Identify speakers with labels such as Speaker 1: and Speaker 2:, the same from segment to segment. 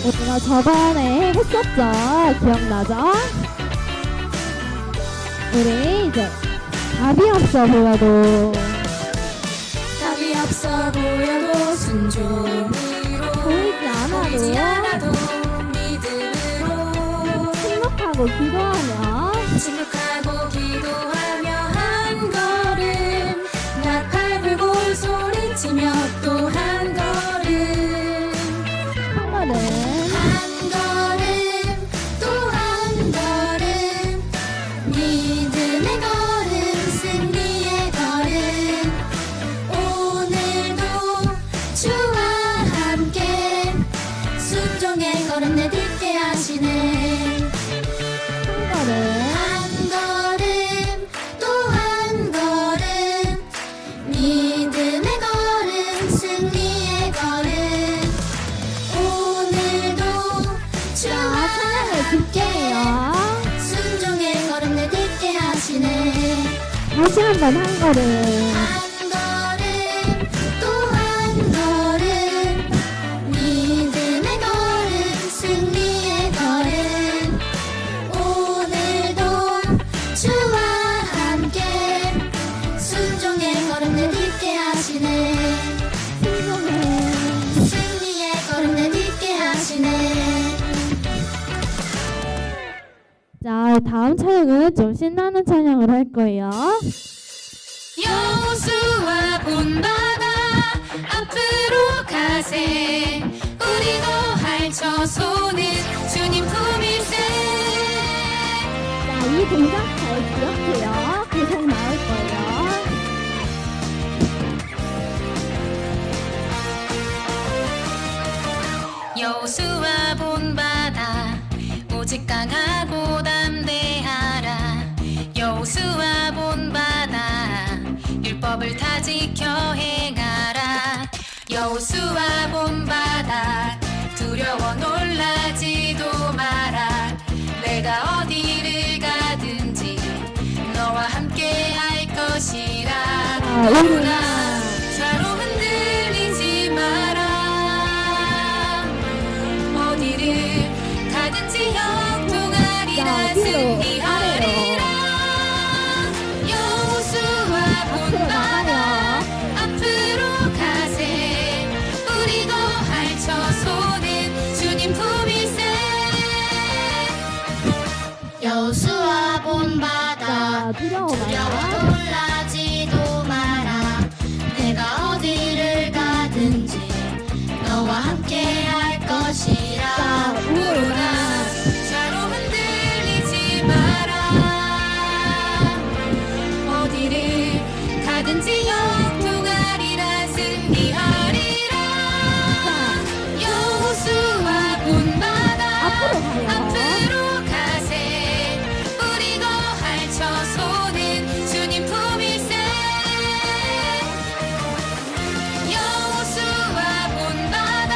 Speaker 1: 우리가 저번에 했었죠. 기억나죠? 우리 이제 답이 없어 보여도
Speaker 2: 답이 없어 보여도 순종으로
Speaker 1: 보이지 않아도
Speaker 2: 믿음으로
Speaker 1: 침묵하고 기도하며
Speaker 2: 침묵하고 기도하며 한 걸음 나팔 불고 소리치며 또 한 걸음
Speaker 1: 한 걸음
Speaker 2: 한 걸음 또 한 걸음 믿음의 걸음 승리의 걸음 오늘도 주와 함께 순종의 걸음 내딛게 하시네
Speaker 1: 한 걸음
Speaker 2: 한 걸음 또 한 걸음 믿음의 걸음 승리의 걸음 오늘도 주와
Speaker 1: 찬양을
Speaker 2: 함께
Speaker 1: 듣게요.
Speaker 2: 순종의 걸음 내딛게 하시네
Speaker 1: 다시 한번 한 걸음
Speaker 2: 한 걸음 또 한 걸음 믿음의 걸음 승리의 걸음 오늘도 주와 함께 순종의 걸음 내딛게 하시네
Speaker 1: 순종해.
Speaker 2: 승리의 걸음 내딛게 하시네
Speaker 1: 자, 다음 찬양은 좀 신나는 찬양을 할 거예요.
Speaker 2: 여호수아 본바다 앞으로 가세 우리도 할쳐 손은 주님 품일세
Speaker 1: 자, 이 동작 잘 기억해요. 계속 나올 거예요.
Speaker 2: 여호수아 본바다 오직 강하고 담대하라 여호수아 본바다 율법을 다 지켜 행하라 여호수아 본바다 두려워 놀라지도 마라 내가 어디를 가든지 너와 함께 할 것이라 누구나 좌로 흔들리지 마라 어디를 가든지 형통하리라 승리하리라 여호수아 본바다 앞으로 가세 우리도 할쳐 손은 주님 품일세 여호수아 본바다
Speaker 1: 자, 두려워
Speaker 2: 두려워
Speaker 1: 마라.
Speaker 2: 놀라지도 마라 내가 어디를 가든지 너와 함께 할 것이라
Speaker 1: 자,
Speaker 2: 누구나 좌로 흔들리지 마라 어디를 가든지 형통하리라 승리하리라 여호수아 본바다
Speaker 1: 앞으로 가요.
Speaker 2: 앞으로 가세 우리도 할쳐 손은 주님 품일세 여호수아 본바다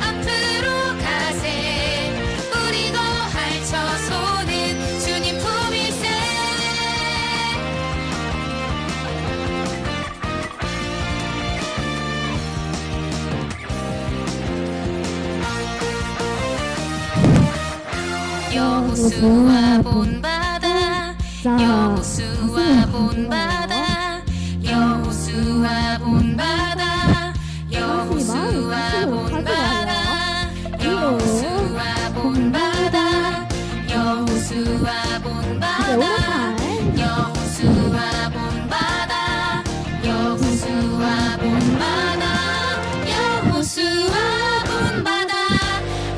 Speaker 2: 앞으로 가세 우리도 할쳐 손은 주님 품일세 여호수아 본바다
Speaker 1: 자,
Speaker 2: 여호수아 본바다 여호수아 본바다 여호수아 본바다 여호수아 본바다 여호수아 본바다 여호수아 본바다 여호수아 본바다 여호수아 본바다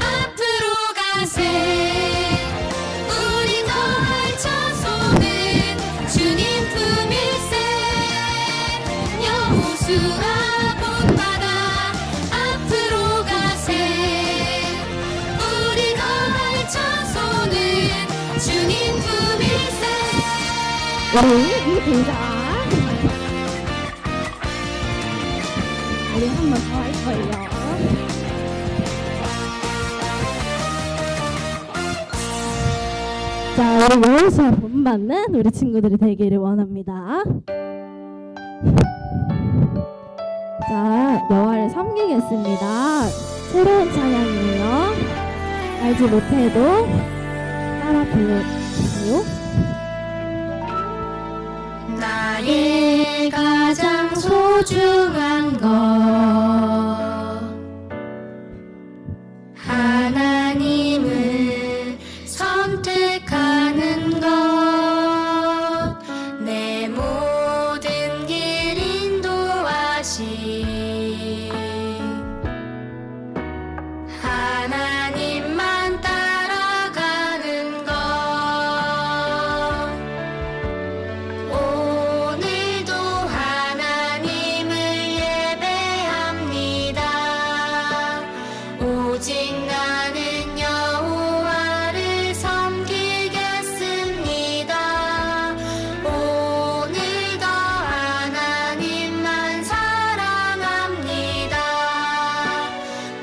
Speaker 2: 앞으로 가세 우리도 할쳐 손은 주님 품일세 여호수아 본바다 앞으로 가세 우리도 할쳐 손은 주님 품일세
Speaker 1: 우리 이 동작 우리 한 번 더 할 거예요. 자, 우리 여호수아 본받는 우리 친구들이 되기를 원합니다. 자, 여호와를 섬기겠습니다. 새로운 찬양이에요. 알지 못해도 따라 불러주세요.
Speaker 2: 나의 가장 소중한 것 하나님을 선택하는 것 내 모든 길 인도하시 하나님만 따라가는 것 오늘도 하나님을 예배합니다. 오직 나는 여호와를 섬기겠습니다. 오늘도 하나님만 사랑합니다.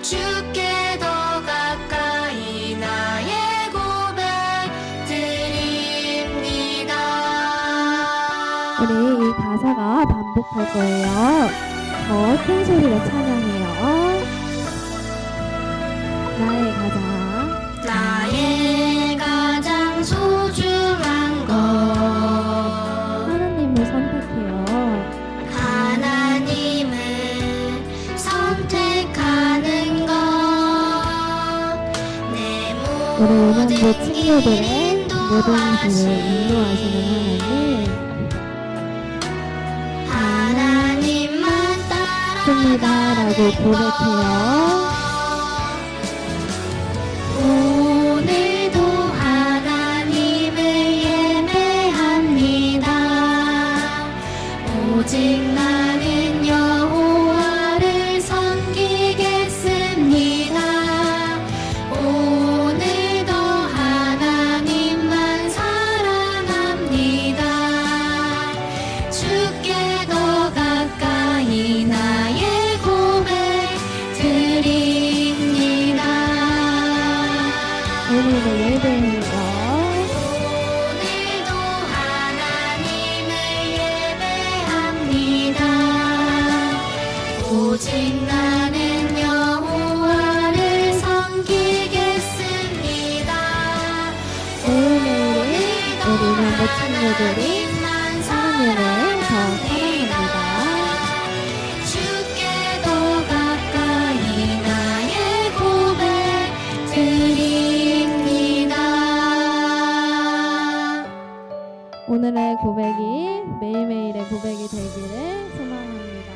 Speaker 2: 주께 더 가까이 나의 고백 드립니다.
Speaker 1: 우리 이 가사가 반복할 거예요. 더 큰 소리로 찬양해요. 나의 가장
Speaker 2: 나의 가장 소중한 것
Speaker 1: 하나님을 선택해요.
Speaker 2: 하나님을 선택하는 것 내
Speaker 1: 우리
Speaker 2: 모든
Speaker 1: 오년부
Speaker 2: 길
Speaker 1: 친구들의 모든 길을
Speaker 2: 인도하시는
Speaker 1: 인도하시는
Speaker 2: 하나님만
Speaker 1: 하나님입니다라고 고백해요.
Speaker 2: 오늘도 하나님을 예배합니다. 오직 나는 여호와를 섬기겠습니다. 오늘도 하나님만 사랑합니다. 주께 더 가까이 나의 고백 드립니다.
Speaker 1: 오늘의 예배예요.
Speaker 2: 오늘도 하나님을 예배합니다. 오직 나는 여호와를 섬기겠습니다.
Speaker 1: 매일매일 우리 오년부 친구들이
Speaker 2: 하나님만
Speaker 1: 하나님을 더
Speaker 2: 사랑합니다.
Speaker 1: 사랑합니다.
Speaker 2: 주께 더 가까이 나의 고백 드립니다.
Speaker 1: 오늘의 고백이 매일매일의 고백이 되기를 소망합니다.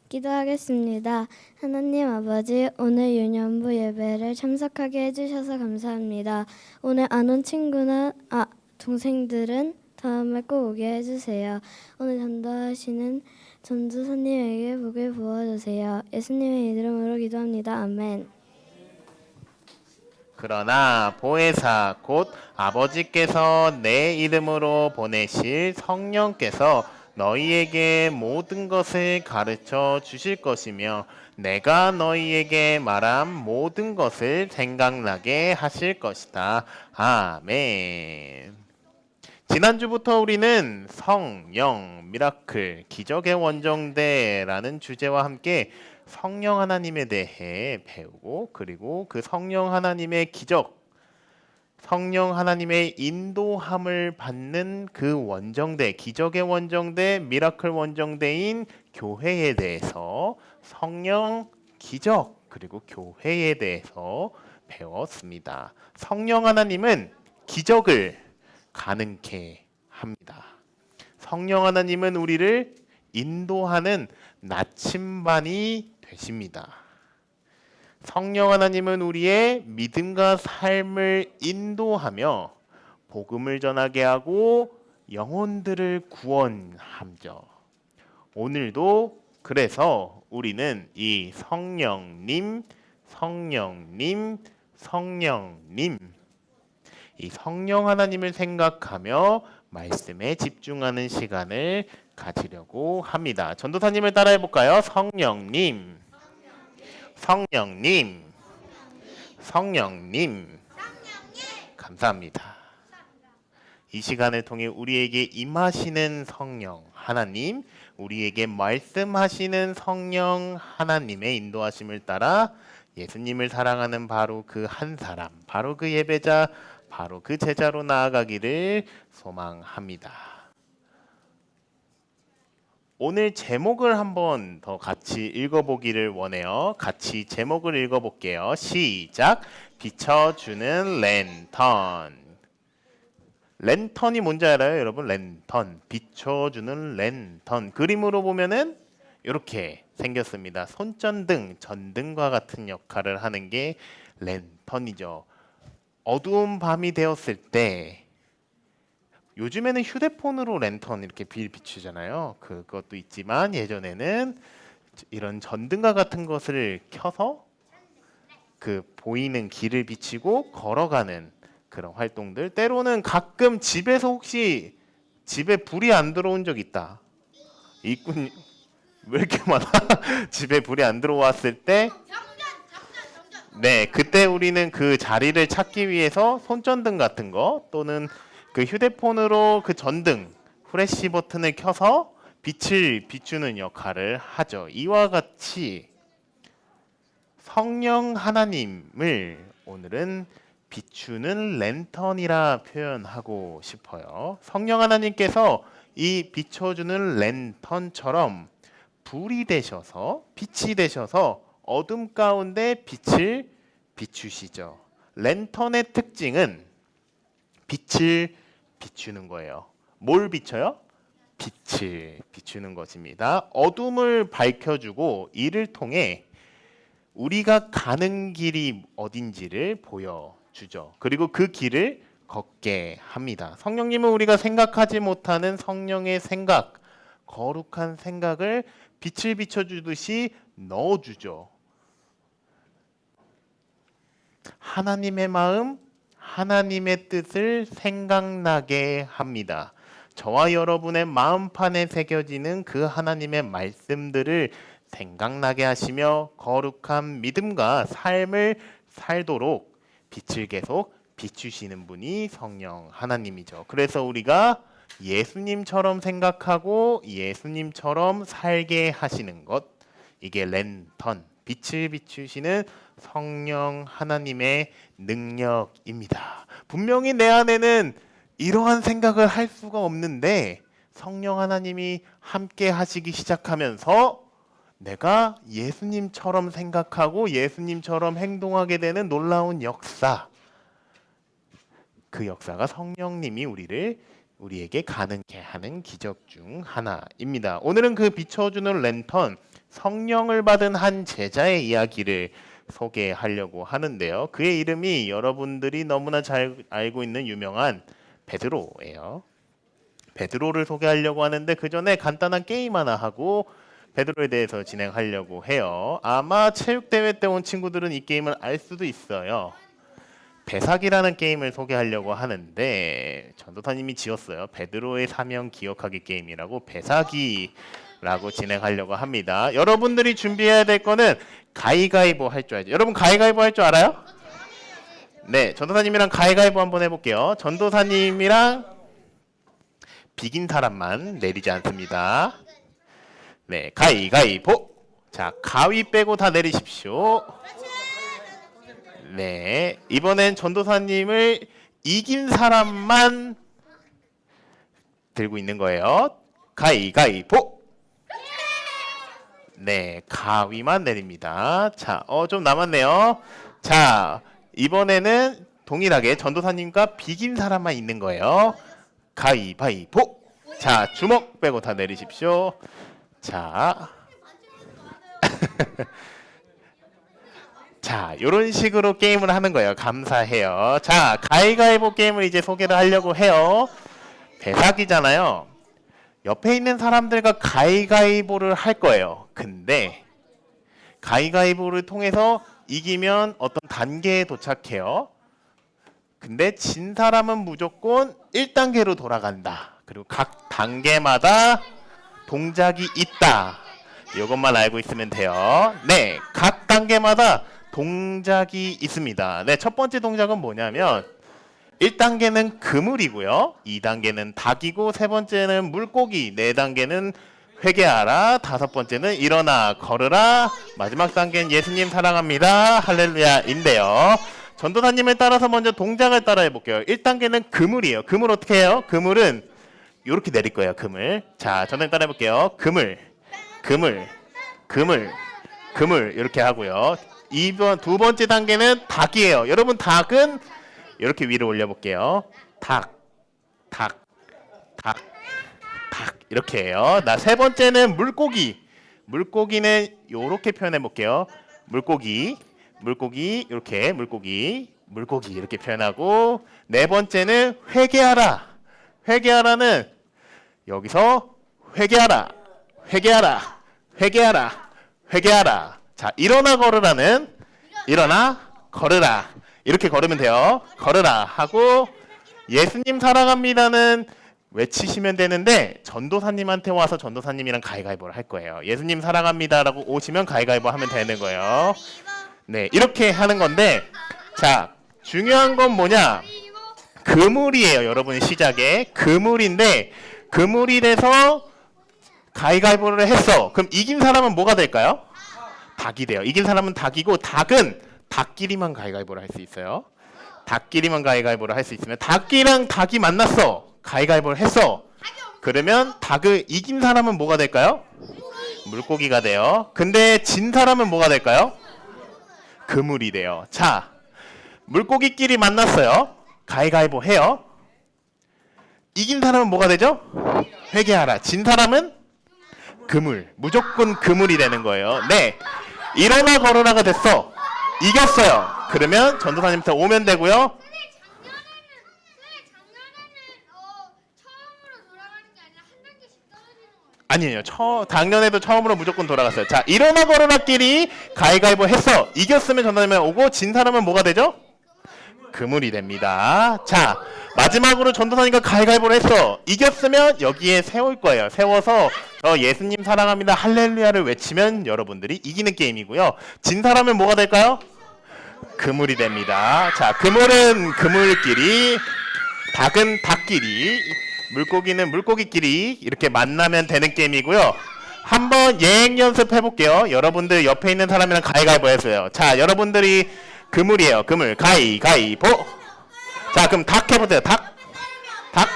Speaker 3: 기도하겠습니다. 하나님 아버지, 오늘 유년부 예배를 참석하게 해주셔서 감사합니다. 오늘 안 온 친구나 동생들은 다음에 꼭 오게 해주세요. 오늘 전도하시는 전도사님에게 복을 부어주세요. 예수님의 이름으로 기도합니다. 아멘.
Speaker 4: 그러나 보혜사 곧 아버지께서 내 이름으로 보내실 성령께서 너희에게 모든 것을 가르쳐 주실 것이며 내가 너희에게 말한 모든 것을 생각나게 하실 것이다. 아멘. 지난주부터 우리는 성령, 미라클, 기적의 원정대라는 주제와 함께 성령 하나님에 대해 배우고 그리고 그 성령 하나님의 기적, 성령 하나님의 인도함을 받는 그 원정대, 기적의 원정대, 미라클 원정대인 교회에 대해서 성령, 기적, 그리고 교회에 대해서 배웠습니다. 성령 하나님은 기적을 가능케 합니다. 성령 하나님은 우리를 인도하는 나침반이 되십니다. 성령 하나님은 우리의 믿음과 삶을 인도하며 복음을 전하게 하고 영혼들을 구원함죠. 오늘도 그래서 우리는 이 성령님, 이 성령 하나님을 생각하며 말씀에 집중하는 시간을 가지려고 합니다. 전도사님을 따라해 볼까요? 성령님, 감사합니다. 이 시간을 통해 우리에게 임하시는 성령 하나님, 우리에게 말씀하시는 성령 하나님의 인도하심을 따라 예수님을 사랑하는 바로 그 한 사람, 바로 그 예배자, 바로 그 제자로 나아가기를 소망합니다. 오늘 제목을 한번 더 같이 읽어보기를 원해요. 같이 제목을 읽어볼게요. 시작! 비춰주는 랜턴. 랜턴이 뭔지 알아요, 여러분? 랜턴, 비춰주는 랜턴. 그림으로 보면은 이렇게 생겼습니다. 손전등, 전등과 같은 역할을 하는 게 랜턴이죠. 어두운 밤이 되었을 때, 요즘에는 휴대폰으로 랜턴 이렇게 빌 비추잖아요. 그것도 있지만 예전에는 이런 전등과 같은 것을 켜서 그 보이는 길을 비치고 걸어가는 그런 활동들. 때로는 가끔 집에서 혹시 집에 불이 안 들어온 적 있다. 있군. 왜 이렇게 많아? 집에 불이 안 들어왔을 때, 네, 그때 우리는 그 자리를 찾기 위해서 손전등 같은 거 또는 그 휴대폰으로 그 전등, 후레쉬 버튼을 켜서 빛을 비추는 역할을 하죠. 이와 같이 성령 하나님을 오늘은 비추는 랜턴이라 표현하고 싶어요. 성령 하나님께서 이 비춰주는 랜턴처럼 불이 되셔서 빛이 되셔서 어둠 가운데 빛을 비추시죠. 랜턴의 특징은 빛을 비추는 거예요. 뭘 비춰요? 빛을 비추는 것입니다. 어둠을 밝혀주고 이를 통해 우리가 가는 길이 어딘지를 보여주죠. 그리고 그 길을 걷게 합니다. 성령님은 우리가 생각하지 못하는 성령의 생각, 거룩한 생각을 빛을 비춰주듯이 넣어주죠. 하나님의 마음, 하나님의 뜻을 생각나게 합니다. 저와 여러분의 마음판에 새겨지는 그 하나님의 말씀들을 생각나게 하시며 거룩한 믿음과 삶을 살도록 빛을 계속 비추시는 분이 성령 하나님이죠. 그래서 우리가 예수님처럼 생각하고 예수님처럼 살게 하시는 것, 이게 랜턴, 빛을 비추시는 성령 하나님의 능력입니다. 분명히 내 안에는 이러한 생각을 할 수가 없는데 성령 하나님이 함께 하시기 시작하면서 내가 예수님처럼 생각하고 예수님처럼 행동하게 되는 놀라운 역사, 그 역사가 성령님이 우리에게 가능케 하는 기적 중 하나입니다. 오늘은 그 비춰주는 랜턴, 성령을 받은 한 제자의 이야기를 소개하려고 하는데요. 그의 이름이 여러분들이 너무나 잘 알고 있는 유명한 베드로예요. 베드로를 소개하려고 하는데 그 전에 간단한 게임 하나 하고 베드로에 대해서 진행하려고 해요. 아마 체육대회 때 온 친구들은 이 게임을 알 수도 있어요. 배사기라는 게임을 소개하려고 하는데 전도사님이 지었어요. 베드로의 사명 기억하기 게임이라고 배사기라고 진행하려고 합니다. 여러분들이 준비해야 될 거는 가위가위보 할 줄 알죠? 여러분 가위가위보 할 줄 알아요? 네, 전도사님이랑 가위가위보 한번 해볼게요. 전도사님이랑 비긴 사람만 내리지 않습니다. 네, 가위가위보. 자, 가위 빼고 다 내리십시오. 네, 이번엔 전도사님을 이긴 사람만 들고 있는 거예요. 가위가위보. 네, 가위만 내립니다. 자, 좀 남았네요. 자, 이번에는 동일하게 전도사님과 비긴 사람만 있는 거예요. 가위바위보. 자, 주먹 빼고 다 내리십시오. 자, 자, 이런 식으로 게임을 하는 거예요. 감사해요. 자, 가위가위보 게임을 이제 소개를 하려고 해요. 배사기잖아요. 옆에 있는 사람들과 가위가위보를 할 거예요. 근데 가위가위보를 통해서 이기면 어떤 단계에 도착해요. 근데 진 사람은 무조건 1단계로 돌아간다. 그리고 각 단계마다 동작이 있다. 이것만 알고 있으면 돼요. 네, 각 단계마다 동작이 있습니다. 네, 첫 번째 동작은 뭐냐면 1단계는 그물이고요. 2단계는 닭이고 세 번째는 물고기, 네 단계는 회개하라. 다섯 번째는 일어나 걸으라. 마지막 단계는 예수님 사랑합니다. 할렐루야인데요. 전도사님을 따라서 먼저 동작을 따라해 볼게요. 1단계는 그물이에요. 그물 어떻게 해요? 그물은 이렇게 내릴 거예요. 그물. 자, 전도사님 따라해 볼게요. 그물, 그물, 그물, 그물 이렇게 하고요. 두 번째 단계는 닭이에요. 여러분 닭은 이렇게 위로 올려 볼게요. 닭, 닭, 닭, 닭 이렇게 해요. 세 번째는 물고기. 물고기는 이렇게 표현해 볼게요. 물고기, 물고기 이렇게 물고기, 물고기 이렇게 표현하고 네 번째는 회개하라. 회개하라는 여기서 회개하라, 회개하라, 회개하라, 회개하라. 자, 일어나 걸으라는 일어나 걸으라 이렇게 걸으면 돼요. 걸으라 하고 예수님 사랑합니다는 외치시면 되는데 전도사님한테 와서 전도사님이랑 가위가위보를 할 거예요. 예수님 사랑합니다라고 오시면 가위가위보 하면 되는 거예요. 네, 이렇게 하는 건데 자, 중요한 건 뭐냐? 그물이에요. 여러분 시작에 그물인데 그물이 돼서 가위가위보를 했어. 그럼 이긴 사람은 뭐가 될까요? 닭이 돼요. 이긴 사람은 닭이고 닭은 닭끼리만 가위가위보를 할 수 있어요. 닭끼리만 가위가위보를 할 수 있으면 닭이랑 닭이 만났어. 가위가위보를 했어. 그러면 닭을 이긴 사람은 뭐가 될까요? 물고기가 돼요. 근데 진 사람은 뭐가 될까요? 그물이 돼요. 자, 물고기끼리 만났어요. 가위가위보 해요. 이긴 사람은 뭐가 되죠? 회개하라. 진 사람은 그물. 무조건 그물이 되는 거예요. 네, 일어나 걸어라가 됐어. 이겼어요. 그러면 전도사님한테 오면 되고요. 아니에요. 작년에도 처음으로 무조건 돌아갔어요. 자, 일어나 걸어라끼리 가위가위보 했어. 이겼으면 전도사님한테 오고 진 사람은 뭐가 되죠? 그물이 됩니다. 자, 마지막으로 전도사님과 가위가위보를 했어. 이겼으면 여기에 세울 거예요. 세워서 예수님 사랑합니다 할렐루야를 외치면 여러분들이 이기는 게임이고요. 진 사람은 뭐가 될까요? 그물이 됩니다. 자, 그물은 그물끼리, 닭은 닭끼리, 물고기는 물고기끼리 이렇게 만나면 되는 게임이고요. 한번 예행 연습해 볼게요. 여러분들 옆에 있는 사람이랑 가위가위보 했어요. 자, 여러분들이 그물이에요. 그물. 가위가위보. 자, 그럼 닭 해보세요. 닭. 닭.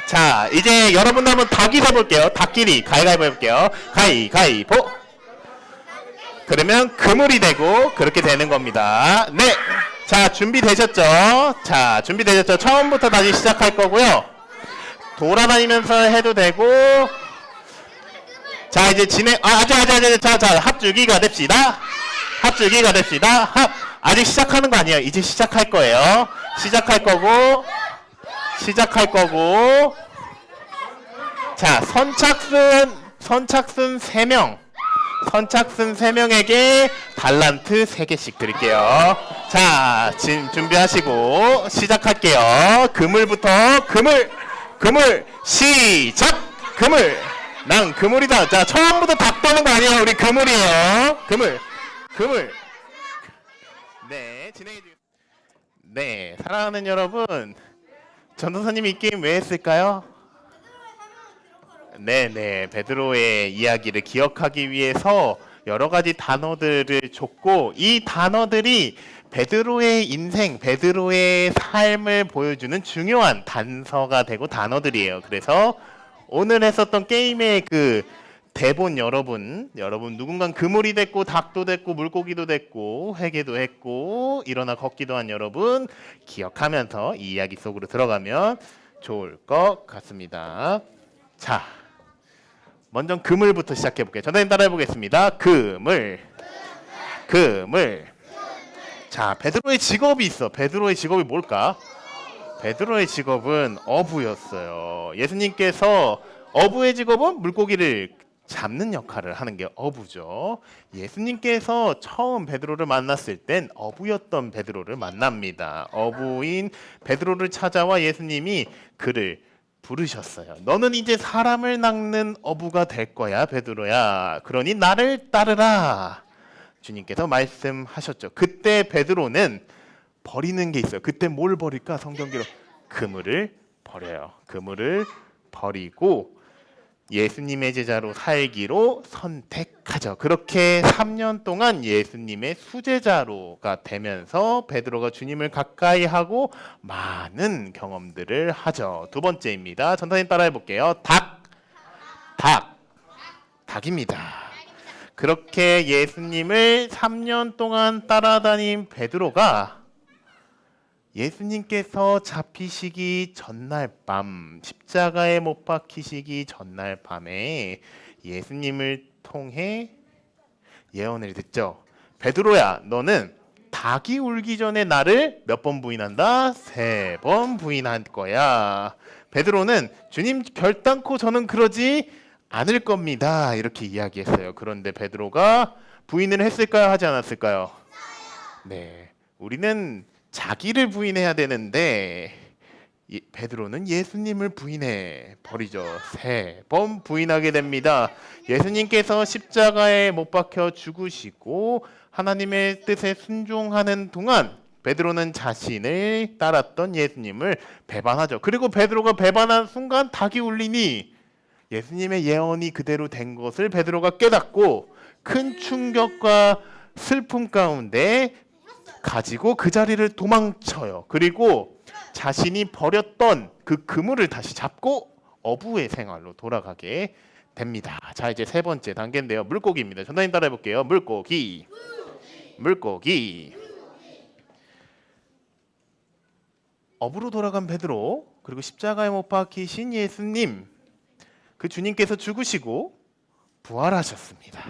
Speaker 4: 자, 이제 여러분들 한번 닭이 해볼게요. 닭끼리 가위가위보 해볼게요. 가위가위보. 그러면 그물이 되고 그렇게 되는 겁니다. 네. 자, 준비되셨죠? 자, 준비되셨죠? 처음부터 다시 시작할 거고요. 돌아다니면서 해도 되고. 자, 이제 자, 합주기가 됩시다. 합주기가 됩시다. 아직 시작하는 거 아니에요. 이제 시작할 거예요. 시작할 거고. 자, 선착순 3명. 선착순 3명에게 달란트 3개씩 드릴게요. 자, 지금 준비하시고 시작할게요. 그물부터 그물 시작. 그물. 난 그물이다. 자, 처음부터 닭 떠는 거 아니에요. 우리 그물이에요. 그물. 네, 진행해 주세요. 네, 사랑하는 여러분, 전도사님이 이 게임 왜 했을까요? 네네, 베드로의 이야기를 기억하기 위해서 여러 가지 단어들을 줬고 이 단어들이 베드로의 인생, 베드로의 삶을 보여주는 중요한 단서가 되고 단어들이에요. 그래서 오늘 했었던 게임의 그 대본 여러분 누군가 그물이 됐고 닭도 됐고 물고기도 됐고 회개도 했고 일어나 걷기도 한 여러분 기억하면서 이 이야기 속으로 들어가면 좋을 것 같습니다. 자, 먼저 그물부터 시작해 볼게요. 전도사님 따라해 보겠습니다. 그물. 자, 베드로의 직업이 있어. 베드로의 직업이 뭘까? 베드로의 직업은 어부였어요. 예수님께서 어부의 직업은 물고기를 잡는 역할을 하는 게 어부죠. 예수님께서 처음 베드로를 만났을 땐 어부였던 베드로를 만납니다. 어부인 베드로를 찾아와 예수님이 그를 부르셨어요. 너는 이제 사람을 낚는 어부가 될 거야, 베드로야. 그러니 나를 따르라. 주님께서 말씀하셨죠. 그때 베드로는 버리는 게 있어요. 그때 뭘 버릴까? 성경기로 그물을 버려요. 그물을 버리고 예수님의 제자로 살기로 선택하죠. 그렇게 3년 동안 예수님의 수제자로가 되면서 베드로가 주님을 가까이 하고 많은 경험들을 하죠. 두 번째입니다. 전사님 따라해 볼게요. 닭입니다. 그렇게 예수님을 3년 동안 따라다닌 베드로가 예수님께서 잡히시기 전날 밤, 십자가에 못 박히시기 전날 밤에 예수님을 통해 예언을 듣죠. 베드로야, 너는 닭이 울기 전에 나를 몇 번 부인한다? 3번 부인할 거야. 베드로는 주님 결단코 저는 그러지 않을 겁니다. 이렇게 이야기했어요. 그런데 베드로가 부인을 했을까요? 하지 않았을까요? 네, 우리는 자기를 부인해야 되는데 베드로는 예수님을 부인해 버리죠. 3번 부인하게 됩니다. 예수님께서 십자가에 못 박혀 죽으시고 하나님의 뜻에 순종하는 동안 베드로는 자신을 따랐던 예수님을 배반하죠. 그리고 베드로가 배반한 순간 닭이 울리니 예수님의 예언이 그대로 된 것을 베드로가 깨닫고 큰 충격과 슬픔 가운데 가지고 그 자리를 도망쳐요. 그리고 자신이 버렸던 그 그물을 다시 잡고 어부의 생활로 돌아가게 됩니다. 자, 이제 세 번째 단계인데요. 물고기입니다. 전사님 따라해 볼게요. 물고기. 어부로 돌아간 베드로, 그리고 십자가에 못 박히신 예수님, 그 주님께서 죽으시고 부활하셨습니다.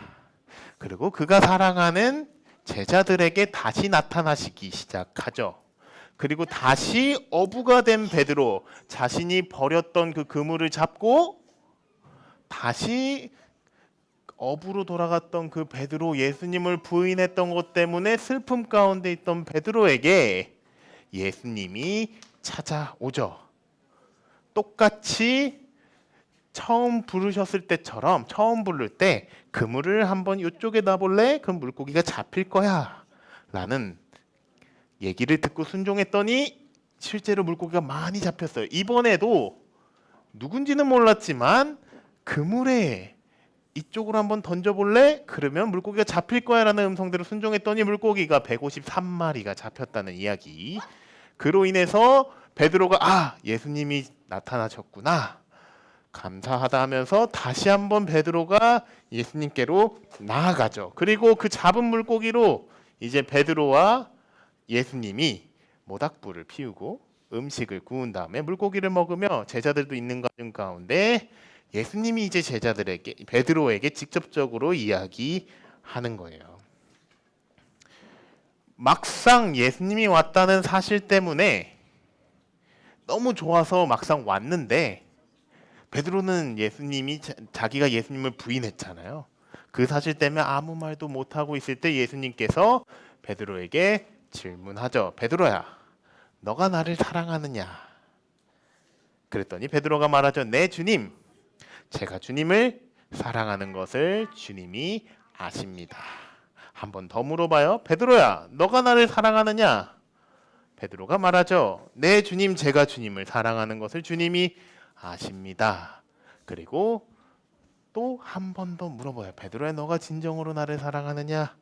Speaker 4: 그리고 그가 사랑하는 제자들에게 다시 나타나시기 시작하죠. 그리고 다시 어부가 된 베드로, 자신이 버렸던 그 그물을 잡고 다시 어부로 돌아갔던 그 베드로, 예수님을 부인했던 것 때문에 슬픔 가운데 있던 베드로에게 예수님이 찾아오죠. 똑같이 처음 부르셨을 때처럼 처음 부를 때 그물을 한번 이쪽에 놔볼래? 그럼 물고기가 잡힐 거야 라는 얘기를 듣고 순종했더니 실제로 물고기가 많이 잡혔어요. 이번에도 누군지는 몰랐지만 그물에 이쪽으로 한번 던져볼래? 그러면 물고기가 잡힐 거야 라는 음성대로 순종했더니 물고기가 153마리가 잡혔다는 이야기. 그로 인해서 베드로가 예수님이 나타나셨구나 감사하다 하면서 다시 한번 베드로가 예수님께로 나아가죠. 그리고 그 잡은 물고기로 이제 베드로와 예수님이 모닥불을 피우고 음식을 구운 다음에 물고기를 먹으며 제자들도 있는 가운데 예수님이 이제 제자들에게, 베드로에게 직접적으로 이야기하는 거예요. 막상 예수님이 왔다는 사실 때문에 너무 좋아서 막상 왔는데 베드로는 예수님이 자기가 예수님을 부인했잖아요. 그 사실 때문에 아무 말도 못하고 있을 때 예수님께서 베드로에게 질문하죠. 베드로야, 너가 나를 사랑하느냐? 그랬더니 베드로가 말하죠. 네, 주님. 제가 주님을 사랑하는 것을 주님이 아십니다. 한 번 더 물어봐요. 베드로야, 너가 나를 사랑하느냐? 베드로가 말하죠. 네, 주님. 제가 주님을 사랑하는 것을 주님이 아십니다. 그리고 또 한 번 더 물어봐요. 베드로야, 너가 진정으로 나를 사랑하느냐?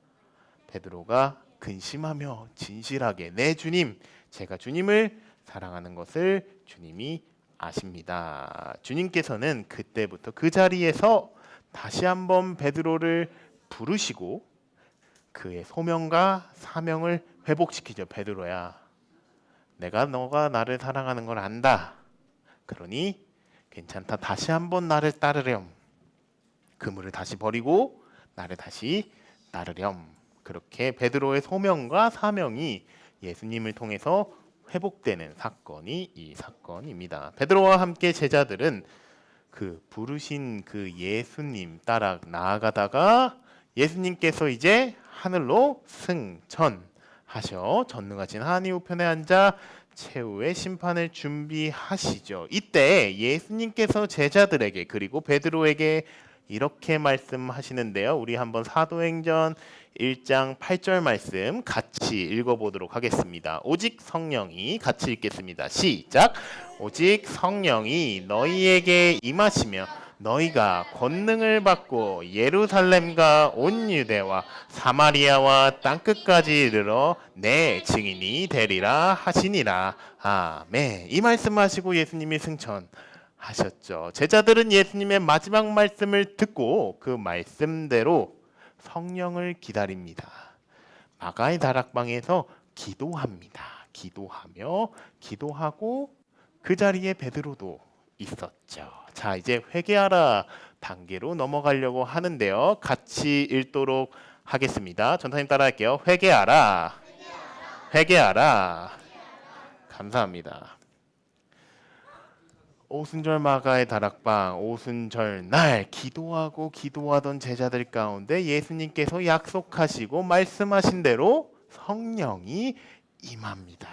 Speaker 4: 베드로가 근심하며 진실하게 네, 주님. 제가 주님을 사랑하는 것을 주님이 아십니다. 주님께서는 그때부터 그 자리에서 다시 한번 베드로를 부르시고 그의 소명과 사명을 회복시키죠. 베드로야, 내가 너가 나를 사랑하는 걸 안다. 그러니 괜찮다. 다시 한번 나를 따르렴. 그물을 다시 버리고 나를 다시 따르렴. 그렇게 베드로의 소명과 사명이 예수님을 통해서 회복되는 사건이 이 사건입니다. 베드로와 함께 제자들은 그 부르신 그 예수님 따라 나아가다가 예수님께서 이제 하늘로 승천하셔 전능하신 하나님 우편에 앉아 최후의 심판을 준비하시죠. 이때 예수님께서 제자들에게 그리고 베드로에게 이렇게 말씀하시는데요. 우리 한번 사도행전 1장 8절 말씀 같이 읽어보도록 하겠습니다. 오직 성령이, 같이 읽겠습니다. 시작. 오직 성령이 너희에게 임하시며 너희가 권능을 받고 예루살렘과 온 유대와 사마리아와 땅끝까지 이르러 내 증인이 되리라 하시니라. 아멘. 이 말씀하시고 예수님이 승천하셨죠. 제자들은 예수님의 마지막 말씀을 듣고 그 말씀대로 성령을 기다립니다. 마가의 다락방에서 기도합니다. 기도하고 그 자리에 베드로도 있었죠. 자, 이제 회개하라 단계로 넘어가려고 하는데요. 같이 읽도록 하겠습니다. 전사님 따라할게요. 회개하라. 감사합니다. 오순절 마가의 다락방 오순절 날 기도하던 제자들 가운데 예수님께서 약속하시고 말씀하신 대로 성령이 임합니다.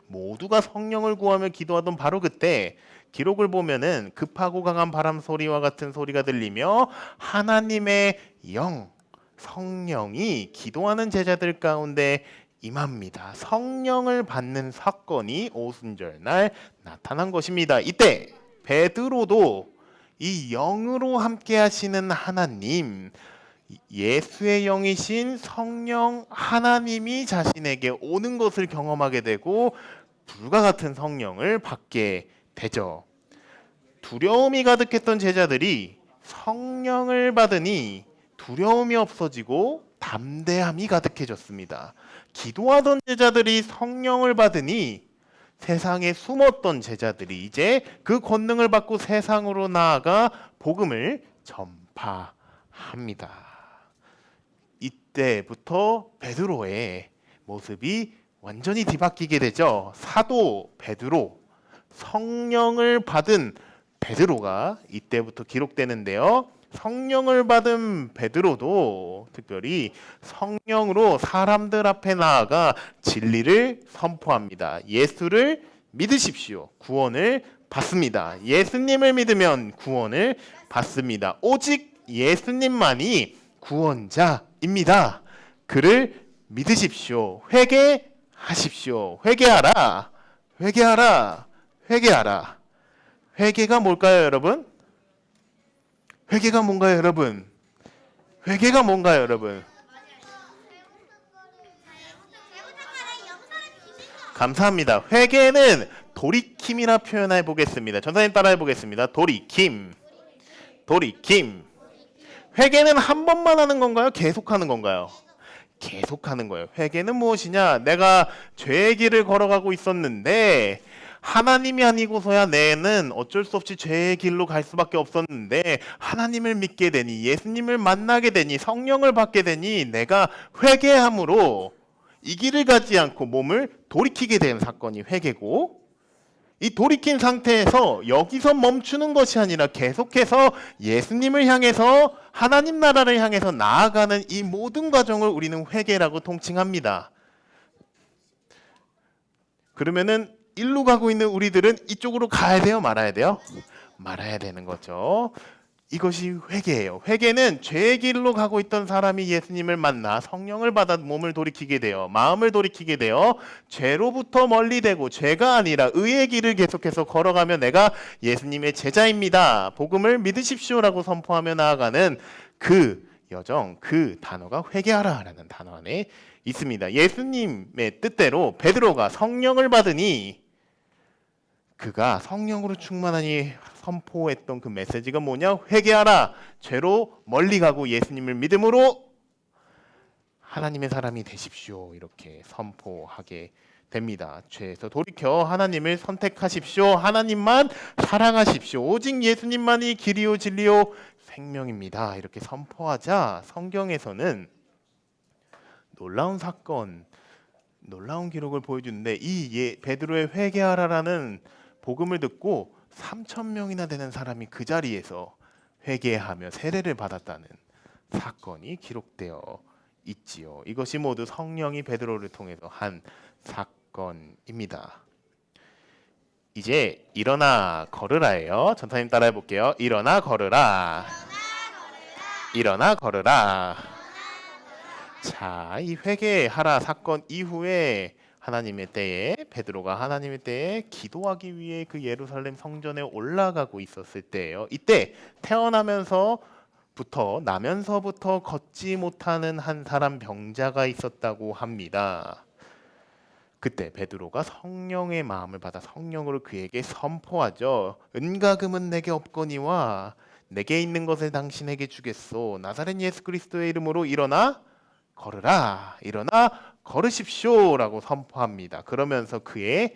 Speaker 4: 모두가 성령을 구하며 기도하던 바로 그때 기록을 보면은 급하고 강한 바람 소리와 같은 소리가 들리며 하나님의 영 성령이 기도하는 제자들 가운데 임합니다. 성령을 받는 사건이 오순절 날 나타난 것입니다. 이때 베드로도 이 영으로 함께 하시는 하나님, 예수의 영이신 성령 하나님이 자신에게 오는 것을 경험하게 되고 불과 같은 성령을 받게 되죠. 두려움이 가득했던 제자들이 성령을 받으니 두려움이 없어지고 담대함이 가득해졌습니다. 기도하던 제자들이 성령을 받으니 세상에 숨었던 제자들이 이제 그 권능을 받고 세상으로 나아가 복음을 전파합니다. 이때부터 베드로의 모습이 완전히 뒤바뀌게 되죠. 사도 베드로, 성령을 받은 베드로가 이때부터 기록되는데요. 성령을 받은 베드로도 특별히 성령으로 사람들 앞에 나아가 진리를 선포합니다. 예수를 믿으십시오. 구원을 받습니다. 예수님을 믿으면 구원을 받습니다. 오직 예수님만이 구원자입니다. 그를 믿으십시오. 회개하십시오. 회개하라. 회개가 뭘까요, 여러분? 회개가 뭔가요, 여러분? 감사합니다. 회개는 돌이킴이라 표현해 보겠습니다. 전사님 따라해 보겠습니다. 돌이킴. 회개는 한 번만 하는 건가요? 계속하는 건가요? 계속하는 거예요. 회개는 무엇이냐? 내가 죄의 길을 걸어가고 있었는데 하나님이 아니고서야 내는 어쩔 수 없이 죄의 길로 갈 수밖에 없었는데 하나님을 믿게 되니 예수님을 만나게 되니 성령을 받게 되니 내가 회개함으로 이 길을 가지 않고 몸을 돌이키게 되는 사건이 회개고, 이 돌이킨 상태에서 여기서 멈추는 것이 아니라 계속해서 예수님을 향해서 하나님 나라를 향해서 나아가는 이 모든 과정을 우리는 회개라고 통칭합니다. 그러면은 일로 가고 있는 우리들은 이쪽으로 가야 돼요, 말아야 돼요? 말아야 되는 거죠. 이것이 회개예요. 회개는 죄의 길로 가고 있던 사람이 예수님을 만나 성령을 받아 몸을 돌이키게 돼요. 마음을 돌이키게 돼요. 죄로부터 멀리 되고 죄가 아니라 의의 길을 계속해서 걸어가며 내가 예수님의 제자입니다. 복음을 믿으십시오라고 선포하며 나아가는 그 여정, 그 단어가 회개하라라는 단어 안에 있습니다. 예수님의 뜻대로 베드로가 성령을 받으니 그가 성령으로 충만하니 선포했던 그 메시지가 뭐냐? 회개하라. 죄로 멀리 가고 예수님을 믿음으로 하나님의 사람이 되십시오. 이렇게 선포하게 됩니다. 죄에서 돌이켜 하나님을 선택하십시오. 하나님만 사랑하십시오. 오직 예수님만이 길이요 진리요 생명입니다. 이렇게 선포하자 성경에서는 놀라운 사건, 놀라운 기록을 보여주는데 이 베드로의 회개하라라는 복음을 듣고 3,000명이나 되는 사람이 그 자리에서 회개하며 세례를 받았다는 사건이 기록되어 있지요. 이것이 모두 성령이 베드로를 통해서 한 사건입니다. 이제 일어나 걸으라예요. 전사님 따라해 볼게요. 일어나 걸으라. 일어나 걸으라. 자, 이 회개하라 사건 이후에 하나님의 때에 베드로가 하나님의 때에 기도하기 위해 그 예루살렘 성전에 올라가고 있었을 때예요. 이때 나면서부터 걷지 못하는 한 사람 병자가 있었다고 합니다. 그때 베드로가 성령의 마음을 받아 성령으로 그에게 선포하죠. 은과 금은 내게 없거니와 내게 있는 것을 당신에게 주겠소. 나사렛 예수 그리스도의 이름으로 일어나 걸으라. 일어나 걸으십시오 라고 선포합니다. 그러면서 그의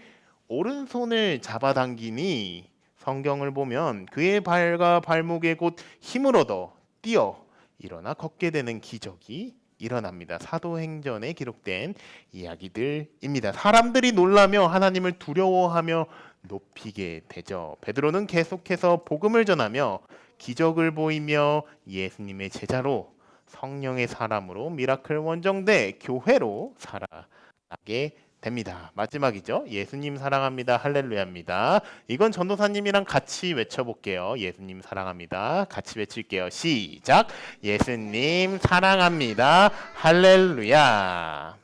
Speaker 4: 오른손을 잡아당기니 성경을 보면 그의 발과 발목에 곧 힘을 얻어 뛰어 일어나 걷게 되는 기적이 일어납니다. 사도행전에 기록된 이야기들입니다. 사람들이 놀라며 하나님을 두려워하며 높이게 되죠. 베드로는 계속해서 복음을 전하며 기적을 보이며 예수님의 제자로 성령의 사람으로 미라클 원정대 교회로 살아가게 됩니다. 마지막이죠. 예수님 사랑합니다. 할렐루야입니다. 이건 전도사님이랑 같이 외쳐볼게요. 예수님 사랑합니다. 같이 외칠게요. 시작. 예수님 사랑합니다. 할렐루야.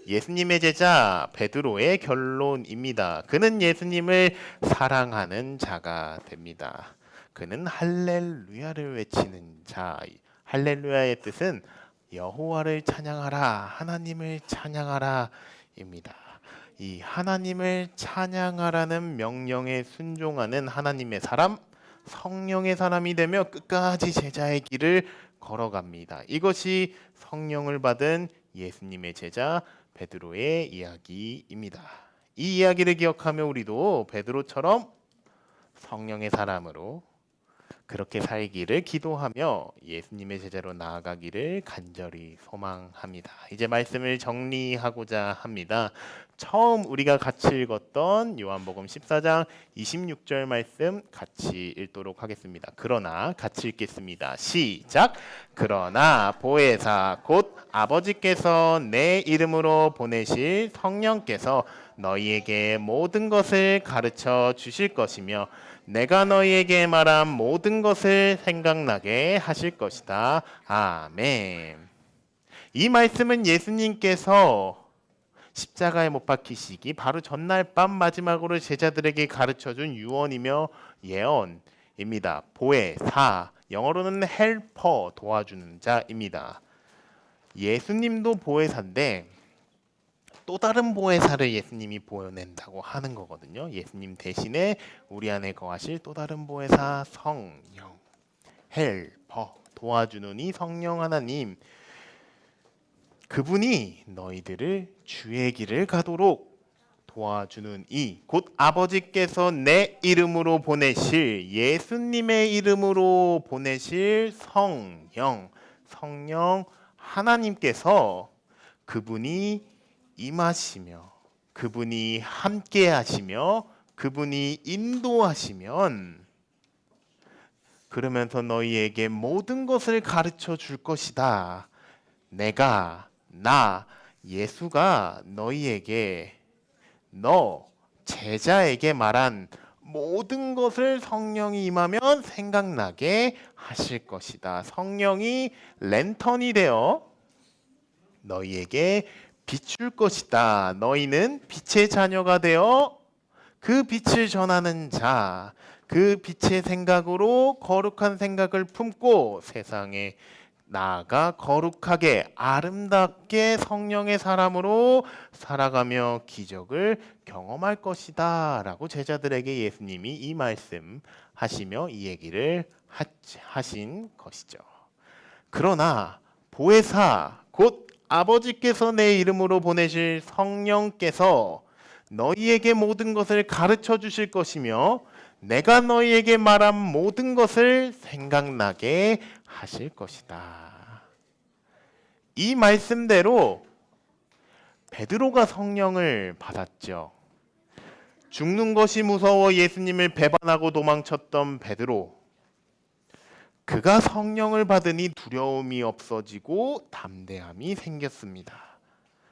Speaker 4: 예수님의 제자 베드로의 결론입니다. 그는 예수님을 사랑하는 자가 됩니다. 그는 할렐루야를 외치는 자. 할렐루야의 뜻은 여호와를 찬양하라, 하나님을 찬양하라 입니다. 이 하나님을 찬양하라는 명령에 순종하는 하나님의 사람, 성령의 사람이 되며 끝까지 제자의 길을 걸어갑니다. 이것이 성령을 받은 예수님의 제자 베드로의 이야기입니다. 이 이야기를 기억하며 우리도 베드로처럼 성령의 사람으로 그렇게 살기를 기도하며 예수님의 제자로 나아가기를 간절히 소망합니다. 이제 말씀을 정리하고자 합니다. 처음 우리가 같이 읽었던 요한복음 14장 26절 말씀 같이 읽도록 하겠습니다. 그러나 같이 읽겠습니다. 시작. 그러나 보혜사 곧 아버지께서 내 이름으로 보내실 성령께서 너희에게 모든 것을 가르쳐 주실 것이며 내가 너희에게 말한 모든 것을 생각나게 하실 것이다. 아멘. 이 말씀은 예수님께서 십자가에 못 박히시기 바로 전날 밤 마지막으로 제자들에게 가르쳐준 유언이며 예언입니다. 보혜사, 영어로는 헬퍼, 도와주는 자입니다. 예수님도 보혜사인데 또 다른 보혜사를 예수님이 보여낸다고 하는 거거든요. 예수님 대신에 우리 안에 거하실 또 다른 보혜사 성령, 헬퍼, 도와주는 이 성령 하나님, 그분이 너희들을 주의 길을 가도록 도와주는 이 곧 아버지께서 내 이름으로 보내실 예수님의 이름으로 보내실 성령 하나님께서 그분이 임하시며 그분이 함께 하시며 그분이 인도하시면 그러면서 너희에게 모든 것을 가르쳐 줄 것이다. 예수가 너희에게 너 제자에게 말한 모든 것을 성령이 임하면 생각나게 하실 것이다. 성령이 랜턴이 되어 너희에게 비출 것이다. 너희는 빛의 자녀가 되어 그 빛을 전하는 자, 그 빛의 생각으로 거룩한 생각을 품고 세상에 나아가 거룩하게 아름답게 성령의 사람으로 살아가며 기적을 경험할 것이다 라고 제자들에게 예수님이 이 말씀 하시며 이 얘기를 하신 것이죠. 그러나 보혜사 곧 아버지께서 내 이름으로 보내실 성령께서 너희에게 모든 것을 가르쳐 주실 것이며 내가 너희에게 말한 모든 것을 생각나게 하실 것이다. 이 말씀대로 베드로가 성령을 받았죠. 죽는 것이 무서워 예수님을 배반하고 도망쳤던 베드로, 그가 성령을 받으니 두려움이 없어지고 담대함이 생겼습니다.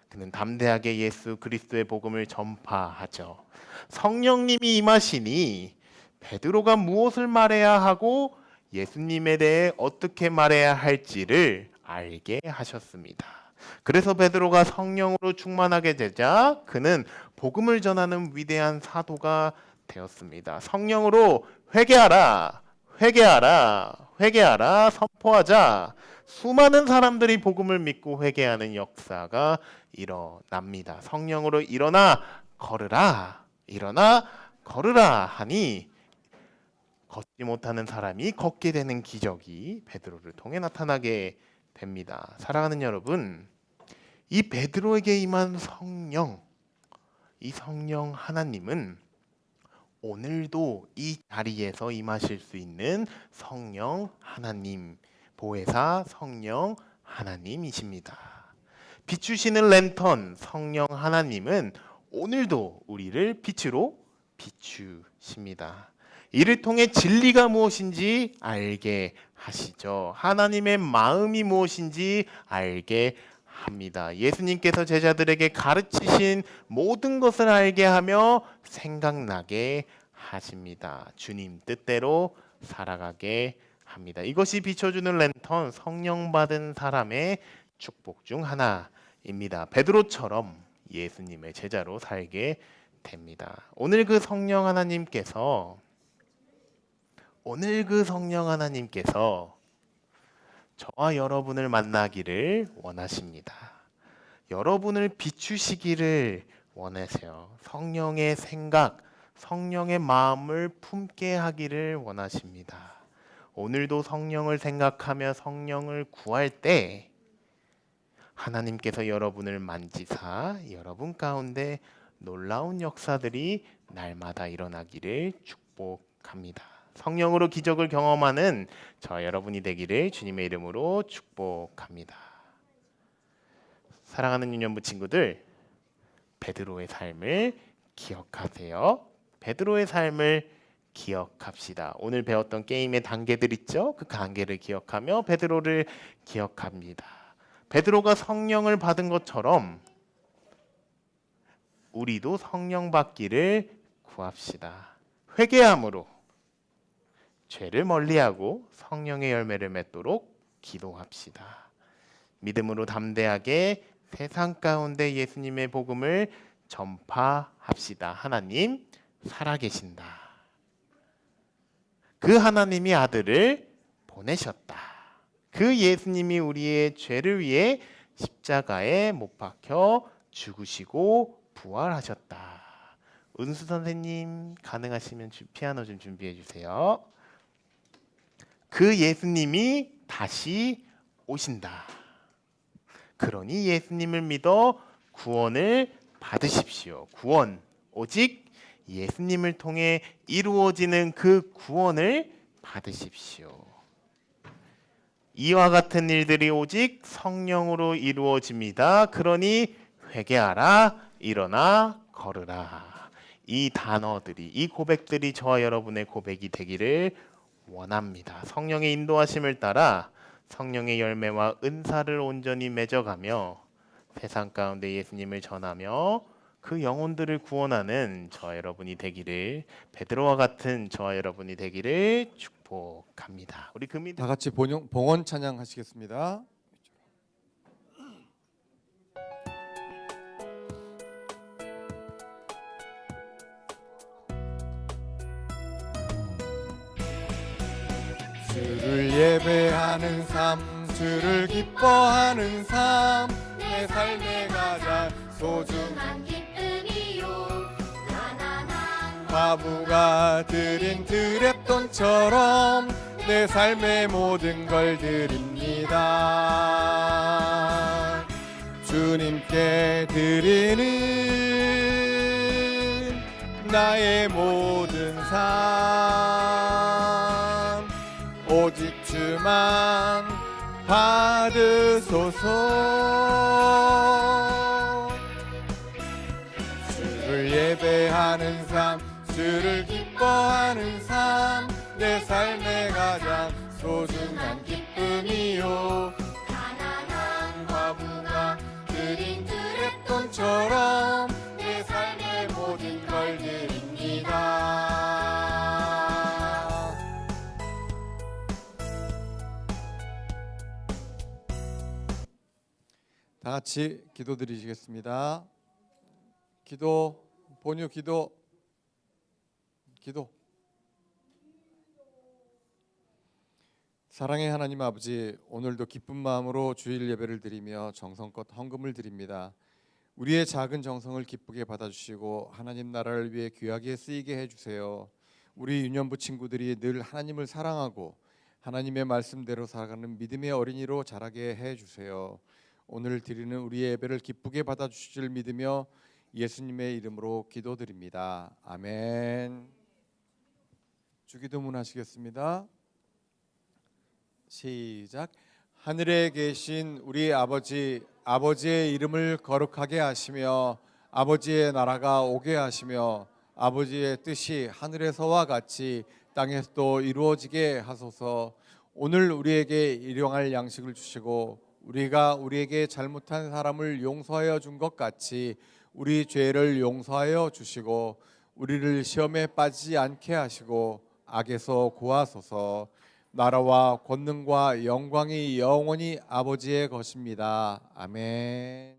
Speaker 4: 그는 담대하게 예수 그리스도의 복음을 전파하죠. 성령님이 임하시니 베드로가 무엇을 말해야 하고 예수님에 대해 어떻게 말해야 할지를 알게 하셨습니다. 그래서 베드로가 성령으로 충만하게 되자 그는 복음을 전하는 위대한 사도가 되었습니다. 성령으로 회개하라, 회개하라, 회개하라 선포하자 수많은 사람들이 복음을 믿고 회개하는 역사가 일어납니다. 성령으로 일어나 걸으라, 일어나 걸으라 하니 걷지 못하는 사람이 걷게 되는 기적이 베드로를 통해 나타나게 됩니다. 사랑하는 여러분, 이 베드로에게 임한 성령, 이 성령 하나님은 오늘도 이 자리에서 임하실 수 있는 성령 하나님, 보혜사 성령 하나님이십니다. 비추시는 랜턴 성령 하나님은 오늘도 우리를 빛으로 비추십니다. 이를 통해 진리가 무엇인지 알게 하시죠. 하나님의 마음이 무엇인지 알게 합니다. 예수님께서 제자들에게 가르치신 모든 것을 알게 하며 생각나게 하십니다. 주님 뜻대로 살아가게 합니다. 이것이 비춰주는 랜턴, 성령 받은 사람의 축복 중 하나입니다. 베드로처럼 예수님의 제자로 살게 됩니다. 오늘 그 성령 하나님께서 저와 여러분을 만나기를 원하십니다. 여러분을 비추시기를 원하세요. 성령의 생각, 성령의 마음을 품게 하기를 원하십니다. 오늘도 성령을 생각하며 성령을 구할 때 하나님께서 여러분을 만지사 여러분 가운데 놀라운 역사들이 날마다 일어나기를 축복합니다. 성령으로 기적을 경험하는 저 여러분이 되기를 주님의 이름으로 축복합니다. 사랑하는 유년부 친구들, 베드로의 삶을 기억하세요. 베드로의 삶을 기억합시다. 오늘 배웠던 게임의 단계들 있죠? 그 단계를 기억하며 베드로를 기억합니다. 베드로가 성령을 받은 것처럼 우리도 성령 받기를 구합시다. 회개함으로 죄를 멀리하고 성령의 열매를 맺도록 기도합시다. 믿음으로 담대하게 세상 가운데 예수님의 복음을 전파합시다. 하나님 살아계신다. 그 하나님이 아들을 보내셨다. 그 예수님이 우리의 죄를 위해 십자가에 못 박혀 죽으시고 부활하셨다. 은수 선생님 가능하시면 피아노 좀 준비해 주세요. 그 예수님이 다시 오신다. 그러니 예수님을 믿어 구원을 받으십시오. 구원, 오직 예수님을 통해 이루어지는 그 구원을 받으십시오. 이와 같은 일들이 오직 성령으로 이루어집니다. 그러니 회개하라, 일어나 걸으라. 이 단어들이, 이 고백들이 저와 여러분의 고백이 되기를 원합니다. 성령의 인도하심을 따라 성령의 열매와 은사를 온전히 맺어가며 세상 가운데 예수님을 전하며 그 영혼들을 구원하는 저와 여러분이 되기를, 베드로와 같은 저와 여러분이 되기를 축복합니다. 우리 금이
Speaker 5: 다 같이 봉헌 찬양 하시겠습니다. 주를 예배하는 삶, 주를 기뻐하는 삶, 내 삶의 가장 소중한
Speaker 2: 기쁨이요 가난한
Speaker 5: 과부가 드린 드랩돈처럼 내 삶의 모든 걸 드립니다. 주님께 드리는 나의 모든 삶, 오직 주만 받으소서. 주를 예배하는 삶, 주를 기뻐하는 삶, 내 삶의 가장 소중한 기쁨이요
Speaker 2: 가난한
Speaker 5: 과부가 드린 드랩돈처럼 내 삶의 모든 걸 드립니다. 다 같이 기도드리시겠습니다. 기도, 본유 기도. 사랑의 하나님 아버지, 오늘도 기쁜 마음으로 주일 예배를 드리며 정성껏 헌금을 드립니다. 우리의 작은 정성을 기쁘게 받아주시고 하나님 나라를 위해 귀하게 쓰이게 해주세요. 우리 유년부 친구들이 늘 하나님을 사랑하고 하나님의 말씀대로 살아가는 믿음의 어린이로 자라게 해주세요. 오늘 드리는 우리의 예배를 기쁘게 받아주실 줄 믿으며 예수님의 이름으로 기도드립니다. 아멘. 주기도문 하시겠습니다. 시작. 하늘에 계신 우리 아버지, 아버지의 이름을 거룩하게 하시며 아버지의 나라가 오게 하시며 아버지의 뜻이 하늘에서와 같이 땅에서도 이루어지게 하소서. 오늘 우리에게 일용할 양식을 주시고 우리가 우리에게 잘못한 사람을 용서하여 준 것 같이 우리 죄를 용서하여 주시고 우리를 시험에 빠지지 않게 하시고 악에서 구하소서. 나라와 권능과 영광이 영원히 아버지의 것입니다. 아멘.